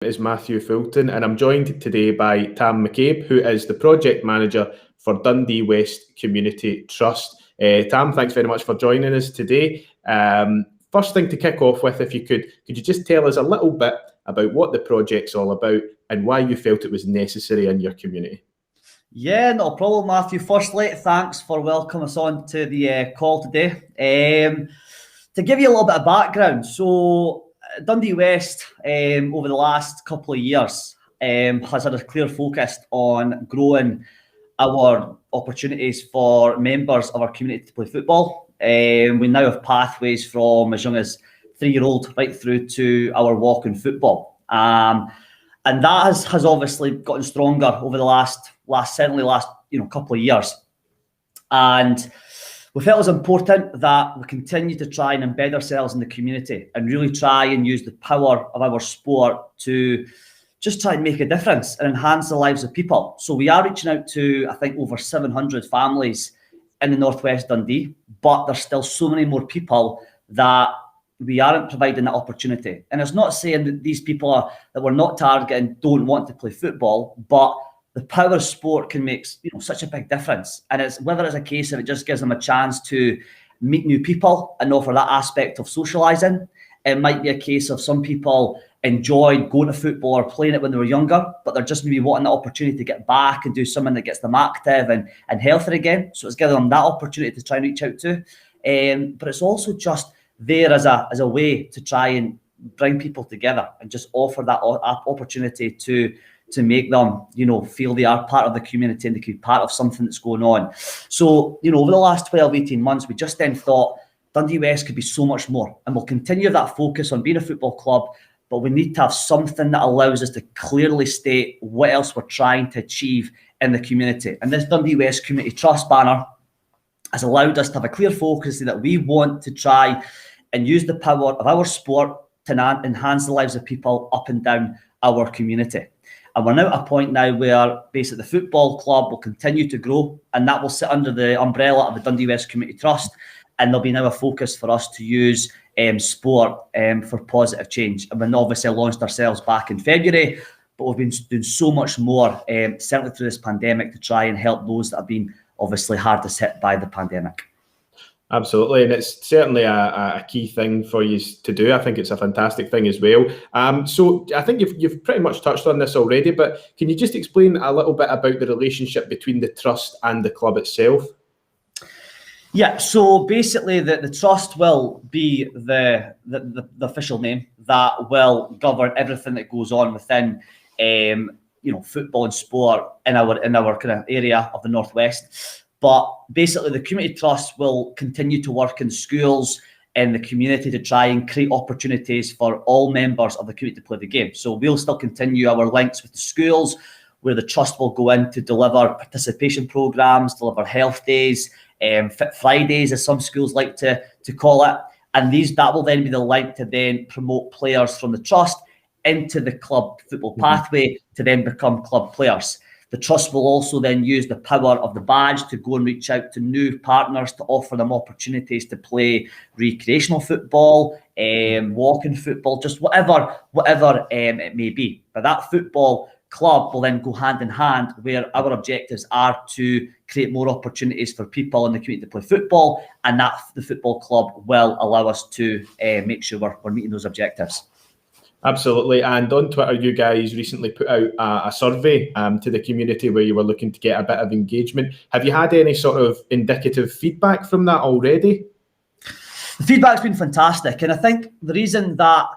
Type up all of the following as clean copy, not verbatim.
Is Matthew Fulton, and I'm joined today by Tam McCabe, who is the project manager for Dundee West Community Trust. Tam, thanks very much for joining us today. First thing to kick off with, if you could you just tell us a little bit about what the project's all about and why you felt it was necessary in your community? Yeah, not a problem, Matthew. Firstly, thanks for welcoming us on to the call today. To give you a little bit of background, so Dundee West, over the last couple of years, has had a clear focus on growing our opportunities for members of our community to play football. We now have pathways from as young as 3-year-old right through to our walk-in football. And that has obviously gotten stronger over the last couple of years. And we felt it was important that we continue to try and embed ourselves in the community and really try and use the power of our sport to just try and make a difference and enhance the lives of people. So we are reaching out to, I think, over 700 families in the Northwest Dundee, but there's still so many more people that we aren't providing that opportunity. And it's not saying that these people that we're not targeting don't want to play football, but the power of sport can make such a big difference. And it's whether it's a case of it just gives them a chance to meet new people and offer that aspect of socialising. It might be a case of some people enjoyed going to football or playing it when they were younger, but they're just maybe wanting the opportunity to get back and do something that gets them active and healthy again. So it's giving them that opportunity to try and reach out to. But it's also just there as a way to try and bring people together and just offer that opportunity to make them, feel they are part of the community and they can be part of something that's going on. So, over the last 12, 18 months, we just then thought Dundee West could be so much more. And we'll continue that focus on being a football club, but we need to have something that allows us to clearly state what else we're trying to achieve in the community. And this Dundee West Community Trust banner has allowed us to have a clear focus that we want to try and use the power of our sport to enhance the lives of people up and down our community. And we're now at a point now where basically the football club will continue to grow, and that will sit under the umbrella of the Dundee West Community Trust. And there'll be now a focus for us to use sport for positive change. And we've obviously launched ourselves back in February, but we've been doing so much more, certainly through this pandemic, to try and help those that have been obviously hardest hit by the pandemic. Absolutely, and it's certainly a key thing for you to do. I think it's a fantastic thing as well. So I think you've pretty much touched on this already, but can you just explain a little bit about the relationship between the trust and the club itself? Yeah, so basically the trust will be the official name that will govern everything that goes on within football and sport in our kind of area of the Northwest. But basically, the Community Trust will continue to work in schools and the community to try and create opportunities for all members of the community to play the game. So we'll still continue our links with the schools, where the trust will go in to deliver participation programs, deliver health days, Fit Fridays, as some schools like to call it. And that will then be the link to then promote players from the trust into the club football pathway to then become club players. The trust will also then use the power of the badge to go and reach out to new partners to offer them opportunities to play recreational football, walking football, just whatever it may be. But that football club will then go hand in hand, where our objectives are to create more opportunities for people in the community to play football, and that the football club will allow us to make sure we're meeting those objectives. Absolutely. And on Twitter, you guys recently put out a survey to the community where you were looking to get a bit of engagement. Have you had any sort of indicative feedback from that already? The feedback's been fantastic. And I think the reason that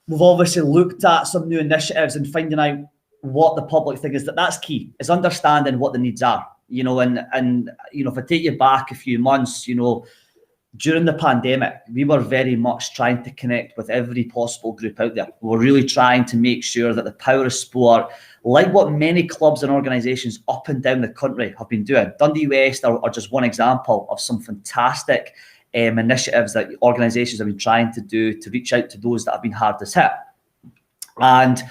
we've obviously looked at some new initiatives and finding out what the public think is that's key, is understanding what the needs are. And if I take you back a few months, during the pandemic, we were very much trying to connect with every possible group out there. We were really trying to make sure that the power of sport, like what many clubs and organisations up and down the country have been doing, Dundee West are just one example of some fantastic initiatives that organisations have been trying to do to reach out to those that have been hardest hit. And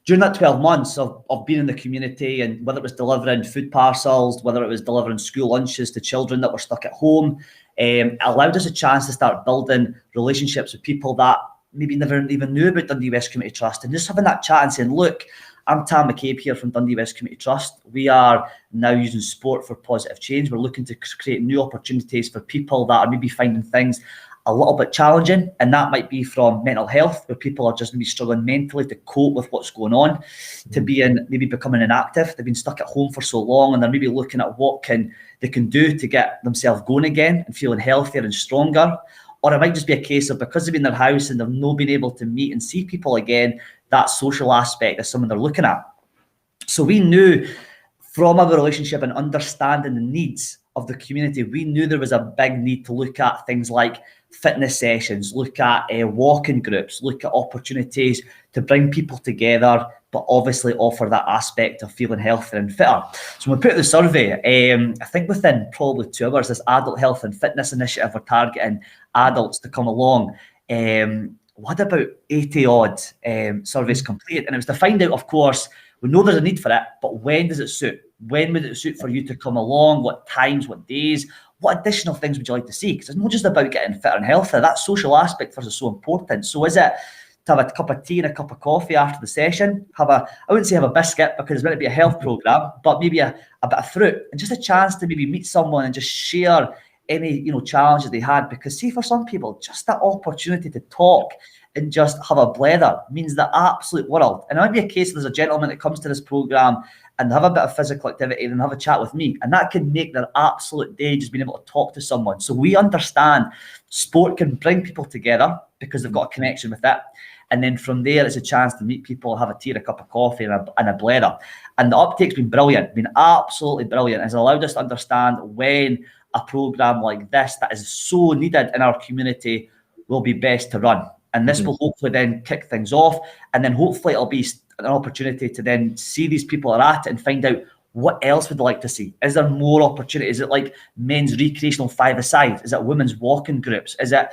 during that 12 months of being in the community, and whether it was delivering food parcels, whether it was delivering school lunches to children that were stuck at home, allowed us a chance to start building relationships with people that maybe never even knew about Dundee West Community Trust, and just having that chat and saying, look, I'm Tam McCabe here from Dundee West Community Trust. We are now using sport for positive change. We're looking to create new opportunities for people that are maybe finding things a little bit challenging, and that might be from mental health, where people are just maybe struggling mentally to cope with what's going on, to being maybe becoming inactive. They've been stuck at home for so long, and they're maybe looking at what they can do to get themselves going again and feeling healthier and stronger. Or it might just be a case of, because they've been in their house and they've not been able to meet and see people again, that social aspect is something they're looking at. So we knew from our relationship and understanding the needs of the community, we knew there was a big need to look at things like fitness sessions, look at walking groups, look at opportunities to bring people together, but obviously offer that aspect of feeling healthier and fitter. So when we put out the survey, I think within probably 2 hours, this adult health and fitness initiative, we're targeting adults to come along. What about 80 odd surveys completed? And it was to find out, of course, we know there's a need for it, but when does it suit? When would it suit for you to come along? What times, what days? What additional things would you like to see? Because it's not just about getting fitter and healthier. That social aspect for us is so important. So is it to have a cup of tea and a cup of coffee after the session? I wouldn't say have a biscuit, because it's meant to be a health program, but maybe a bit of fruit, and just a chance to maybe meet someone and just share any challenges they had. Because see, for some people, just that opportunity to talk and just have a blether means the absolute world. And it might be a case there's a gentleman that comes to this program and have a bit of physical activity and have a chat with me, and that can make their absolute day just being able to talk to someone. So we understand sport can bring people together because they've got a connection with it. And then from there, it's a chance to meet people, have a tea, a cup of coffee, and a blether. And the uptake's been brilliant, been absolutely brilliant. It's allowed us to understand when a program like this that is so needed in our community will be best to run. And this will hopefully then kick things off. And then hopefully it'll be an opportunity to then see these people are at it and find out what else would they like to see. Is there more opportunity? Is it like men's recreational five-a-side? Is it women's walking groups? Is it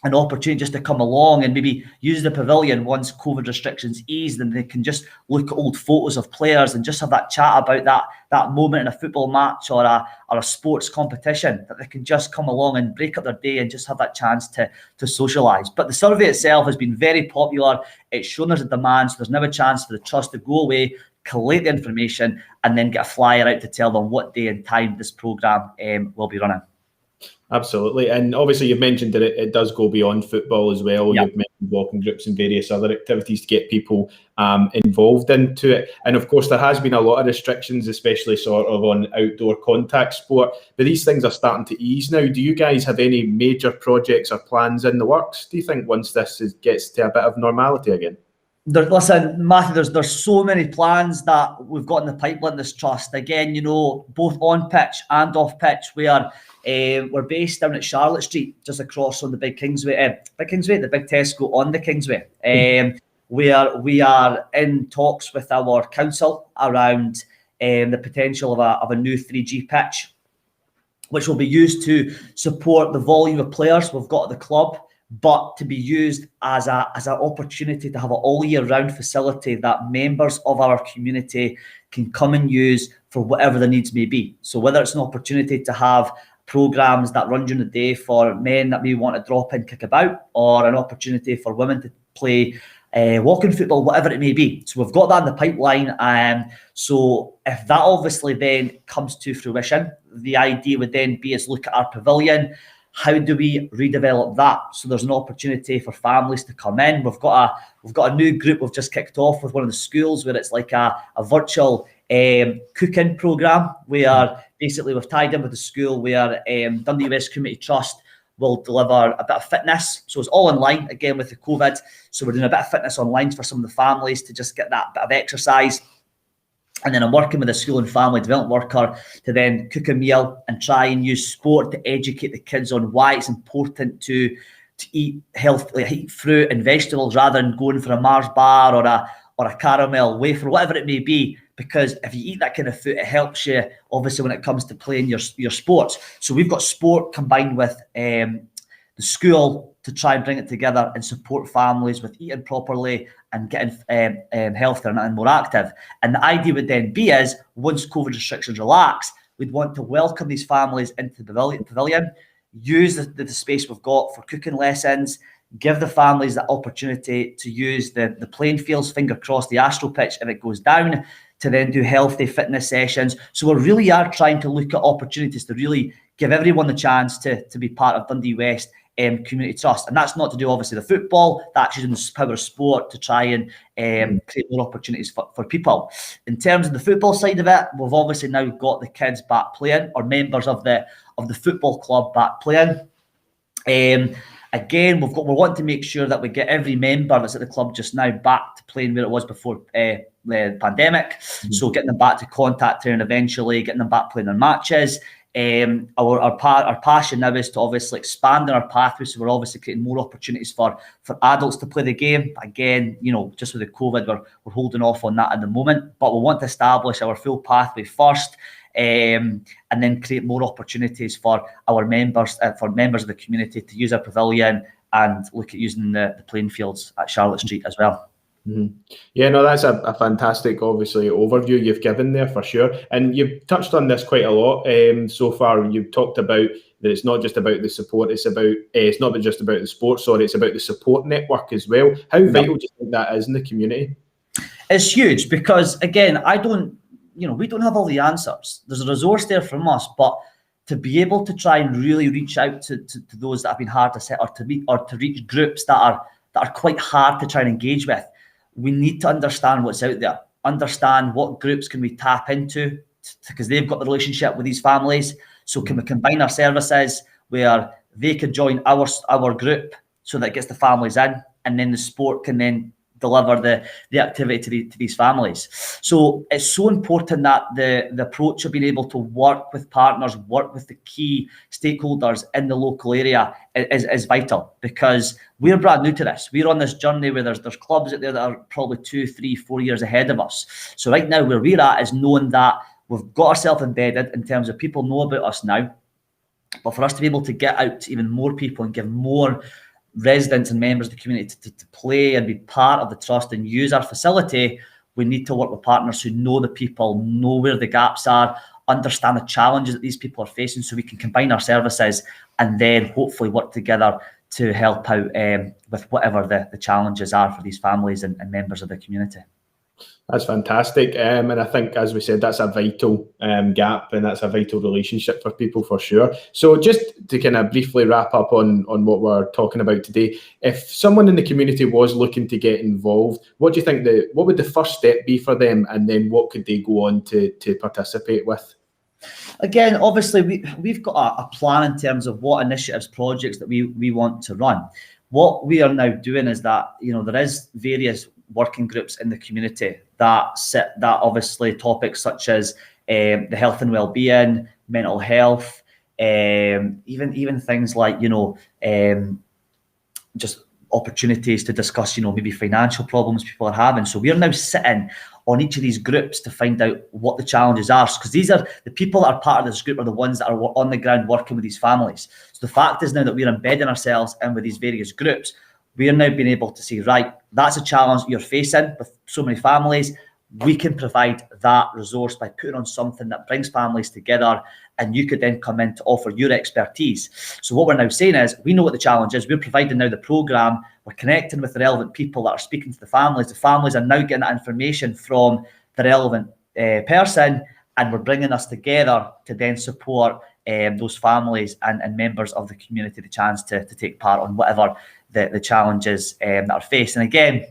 an opportunity just to come along and maybe use the pavilion once COVID restrictions ease, and they can just look at old photos of players and just have that chat about that moment in a football match or a sports competition, that they can just come along and break up their day and just have that chance to socialise. But the survey itself has been very popular. It's shown there's a demand, so there's now a chance for the trust to go away, collate the information, and then get a flyer out to tell them what day and time this programme will be running. Absolutely. And obviously you've mentioned that it does go beyond football as well. Yep. You've mentioned walking groups and various other activities to get people involved into it. And of course, there has been a lot of restrictions, especially sort of on outdoor contact sport, but these things are starting to ease now. Do you guys have any major projects or plans in the works, do you think, once this gets to a bit of normality again? Listen, Matthew, there's so many plans that we've got in the pipeline, this trust. Again, both on pitch and off pitch. We're based down at Charlotte Street, just across from the big Kingsway, the big Tesco on the Kingsway. We are in talks with our council around the potential of a new 3G pitch, which will be used to support the volume of players we've got at the club, but to be used as an opportunity to have an all-year-round facility that members of our community can come and use for whatever the needs may be. So whether it's an opportunity to have programs that run during the day for men that may want to drop in, kick about, or an opportunity for women to play walking football, whatever it may be. So we've got that in the pipeline. So if that obviously then comes to fruition, the idea would then be is look at our pavilion. How do we redevelop that? So there's an opportunity for families to come in. We've got a new group we've just kicked off with one of the schools, where it's like a virtual cooking program, where basically we've tied in with the school where Dundee West Community Trust will deliver a bit of fitness. So it's all online, again, with the COVID. So we're doing a bit of fitness online for some of the families to just get that bit of exercise. And then I'm working with a school and family development worker to then cook a meal and try and use sport to educate the kids on why it's important to eat healthily, eat fruit and vegetables rather than going for a Mars bar or a caramel wafer, whatever it may be. Because if you eat that kind of food, it helps you, obviously, when it comes to playing your sports. So we've got sport combined with the school to try and bring it together and support families with eating properly and getting healthier and more active. And the idea would then be is, once COVID restrictions relax, we'd want to welcome these families into the pavilion, use the space we've got for cooking lessons, give the families the opportunity to use the playing fields, finger crossed, the astro pitch if it goes down, to then do healthy fitness sessions. So we really are trying to look at opportunities to really give everyone the chance to be part of Dundee West Community Trust. And that's not to do, obviously, the football, that's using the power of sport to try and create more opportunities for people. In terms of the football side of it, we've obviously now got the kids back playing, or members of the football club back playing. Again, we're wanting to make sure that we get every member that's at the club just now back to playing where it was before the pandemic. So getting them back to contact training eventually, getting them back playing their matches. Our passion now is to obviously expand on our pathway, so we're obviously creating more opportunities for adults to play the game. Again, you know, just with the COVID, we're holding off on that at the moment, but we want to establish our full pathway first, and then create more opportunities for our members, for members of the community to use our pavilion and look at using the playing fields at Charlotte Street as well. Yeah, no, that's a fantastic, obviously, overview you've given there for sure. And you've touched on this quite a lot so far. You've talked about that it's not just about the support, it's not just about the sport, sorry, it's about the support network as well. How vital do you think that is in the community? It's huge because, again, we don't have all the answers. There's a resource there from us, but to be able to try and really reach out to those that have been hard to set, or to reach groups that are quite hard to try and engage with, we need to understand what's out there, understand what groups can we tap into, because they've got the relationship with these families. So can we combine our services where they could join our group so that it gets the families in, and then the sport can then deliver the activity to these families. So it's so important that the approach of being able to work with partners, work with the key stakeholders in the local area is vital, because we're brand new to this. We're on this journey where there's clubs out there that are probably 2, 3, 4 years ahead of us. So right now where we're at is knowing that we've got ourselves embedded in terms of people know about us now, but for us to be able to get out to even more people and give more residents and members of the community to play and be part of the trust and use our facility, we need to work with partners who know the people, know where the gaps are, understand the challenges that these people are facing, so we can combine our services and then hopefully work together to help out with whatever the challenges are for these families and members of the community. That's fantastic. And I think, as we said, that's a vital gap, and that's a vital relationship for people for sure. So just to kind of briefly wrap up on what we're talking about today, if someone in the community was looking to get involved, what do you think what would the first step be for them, and then what could they go on to participate with? Again, obviously, we've got a plan in terms of what initiatives, projects that we want to run. What we are now doing is that, there is various working groups in the community that obviously topics such as the health and well-being, mental health, even things like, just opportunities to discuss, maybe financial problems people are having. So we are now sitting on each of these groups to find out what the challenges are, because these are the people that are part of this group are the ones that are on the ground working with these families. So the fact is now that we're embedding ourselves in with these various groups, we are now being able to see, right, that's a challenge you're facing with so many families. We can provide that resource by putting on something that brings families together, and you could then come in to offer your expertise. So what we're now saying is, we know what the challenge is. We're providing now the programme. We're connecting with the relevant people that are speaking to the families. The families are now getting that information from the relevant person, and we're bringing us together to then support those families and members of the community the chance to take part on whatever the challenges that are faced. And again,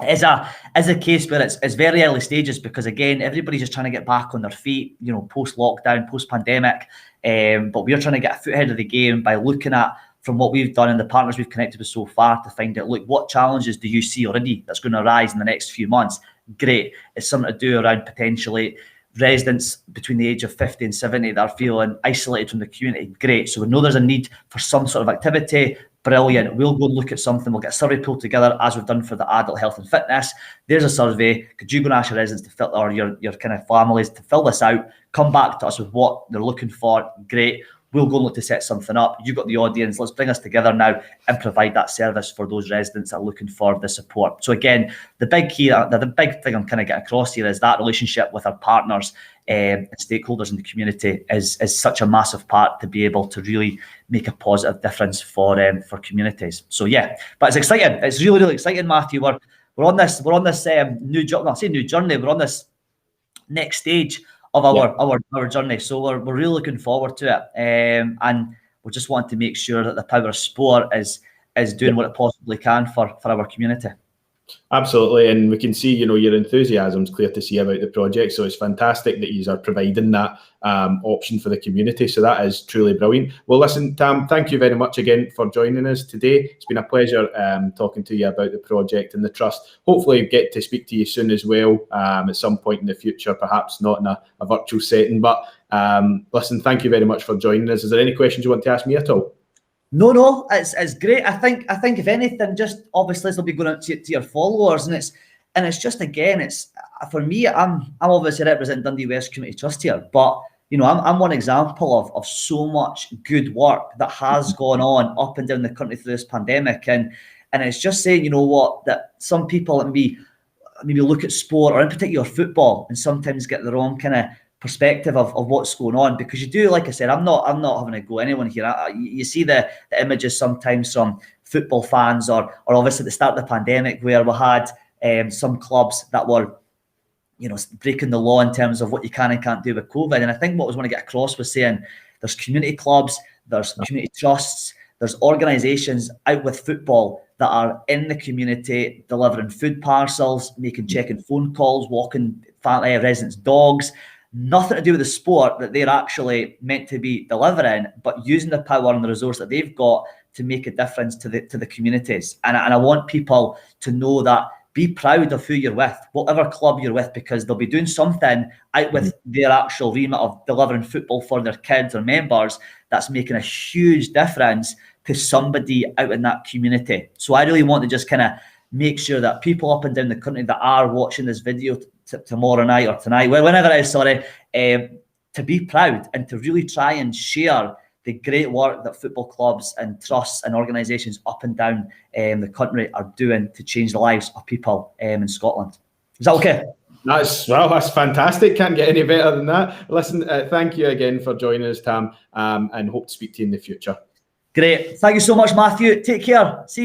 is a case where it's very early stages, because again, everybody's just trying to get back on their feet, post lockdown, post pandemic, but we're trying to get a foot ahead of the game by looking at, from what we've done and the partners we've connected with so far, to find out, look, what challenges do you see already that's going to arise in the next few months? Great. It's something to do around potentially residents between the age of 50 and 70 that are feeling isolated from the community. Great. So we know there's a need for some sort of activity. Brilliant. We'll go and look at something. We'll get a survey pulled together, as we've done for the adult health and fitness. There's a survey. Could you go and ask your residents to fill, or your kind of families to fill this out? Come back to us with what they're looking for. Great. we'll go and look to set something up. You've got the audience. Let's bring us together now and provide that service for those residents that are looking for the support. So again, the big thing I'm kind of getting across here is that relationship with our partners and stakeholders in the community is such a massive part to be able to really make a positive difference for communities. So yeah, but it's exciting. It's really, really exciting, Matthew. We're on this new journey. I say new journey. We're on this next stage of our journey. So we're really looking forward to it. And we just want to make sure that the power of sport is doing what it possibly can for our community. Absolutely, and we can see, your enthusiasm is clear to see about the project. So it's fantastic that you are providing that option for the community. So that is truly brilliant. Well, listen, Tam, thank you very much again for joining us today. It's been a pleasure talking to you about the project and the trust. Hopefully get to speak to you soon as well at some point in the future, perhaps not in a virtual setting. But listen, thank you very much for joining us. Is there any questions you want to ask me at all? No, it's great. I think if anything, just obviously this will be going out to your followers, and it's just, again, it's for me. I'm obviously representing Dundee West Community Trust here, but I'm one example of so much good work that has gone on up and down the country through this pandemic, and it's just saying, that some people maybe look at sport, or in particular football, and sometimes get the wrong kind of perspective of what's going on, because you do, like I said, I'm not having to go anyone here. You see the images sometimes from football fans, or obviously at the start of the pandemic, where we had some clubs that were breaking the law in terms of what you can and can't do with COVID. And I think what I was want to get across was saying there's community clubs, there's community trusts, there's organisations out with football that are in the community delivering food parcels, checking phone calls, walking residents' dogs. Nothing to do with the sport that they're actually meant to be delivering, but using the power and the resource that they've got to make a difference to the communities. And I want people to know that, be proud of who you're with, whatever club you're with, because they'll be doing something out with their actual remit of delivering football for their kids or members that's making a huge difference to somebody out in that community. So I really want to just kind of make sure that people up and down the country that are watching this video tomorrow night or tonight, whenever it is, to be proud and to really try and share the great work that football clubs and trusts and organisations up and down the country are doing to change the lives of people in Scotland. Is that okay? That's fantastic. Can't get any better than that. Listen, thank you again for joining us, Tam, and hope to speak to you in the future. Great. Thank you so much, Matthew. Take care. See you.